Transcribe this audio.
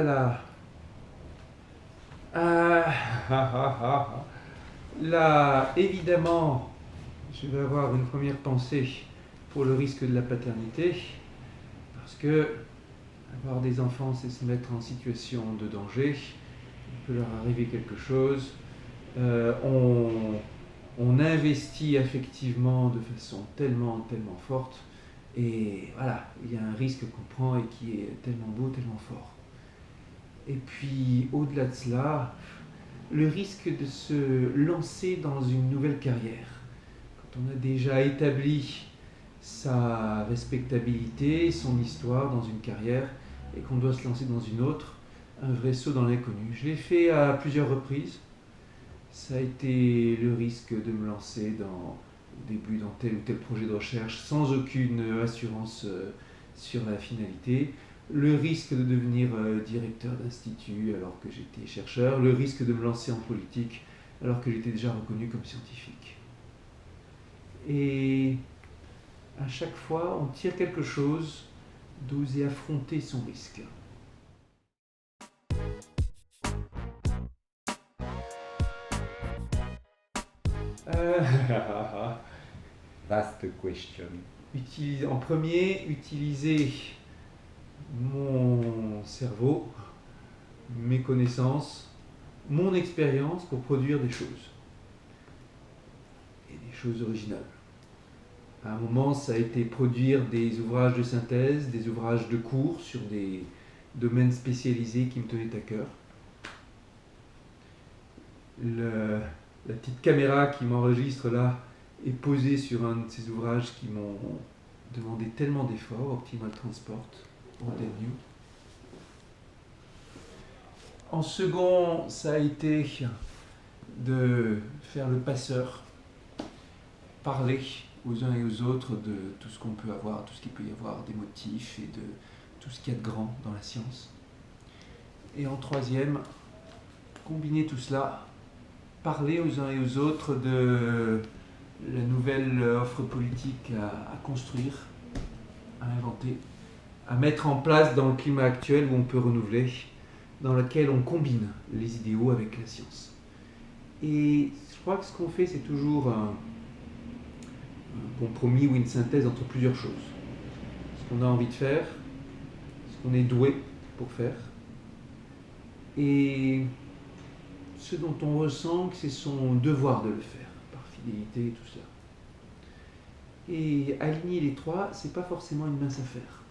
là là. Là, évidemment, je vais avoir une première pensée pour le risque de la paternité, parce que avoir des enfants, c'est se mettre en situation de danger. Il peut leur arriver quelque chose. On investit affectivement de façon tellement forte. Et voilà, il y a un risque qu'on prend et qui est tellement beau, tellement fort. Et puis, au-delà de cela, le risque de se lancer dans une nouvelle carrière. Quand on a déjà établi sa respectabilité, son histoire dans une carrière, et qu'on doit se lancer dans une autre, un vrai saut dans l'inconnu. Je l'ai fait à plusieurs reprises. Ça a été le risque de me lancer au début dans tel ou tel projet de recherche sans aucune assurance sur la finalité, le risque de devenir directeur d'institut alors que j'étais chercheur, le risque de me lancer en politique alors que j'étais déjà reconnu comme scientifique. Et à chaque fois, on tire quelque chose d'oser affronter son risque. Vaste question. En premier, utiliser mon cerveau, mes connaissances, mon expérience pour produire des choses. Et des choses originales. À un moment, ça a été produire des ouvrages de synthèse, des ouvrages de cours sur des domaines spécialisés qui me tenaient à cœur. La petite caméra qui m'enregistre là est posée sur un de ces ouvrages qui m'ont demandé tellement d'efforts, Optimal Transport, Old and New. En second, ça a été de faire le passeur, parler aux uns et aux autres de tout ce qu'on peut avoir, tout ce qu'il peut y avoir, des motifs et de tout ce qu'il y a de grand dans la science. Et en troisième, combiner tout cela, parler aux uns et aux autres de la nouvelle offre politique à construire, à inventer, à mettre en place dans le climat actuel où on peut renouveler, dans lequel on combine les idéaux avec la science. Et je crois que ce qu'on fait, c'est toujours un compromis ou une synthèse entre plusieurs choses. Ce qu'on a envie de faire, ce qu'on est doué pour faire, et ce dont on ressent que c'est son devoir de le faire, par fidélité et tout ça. Et aligner les trois, c'est pas forcément une mince affaire.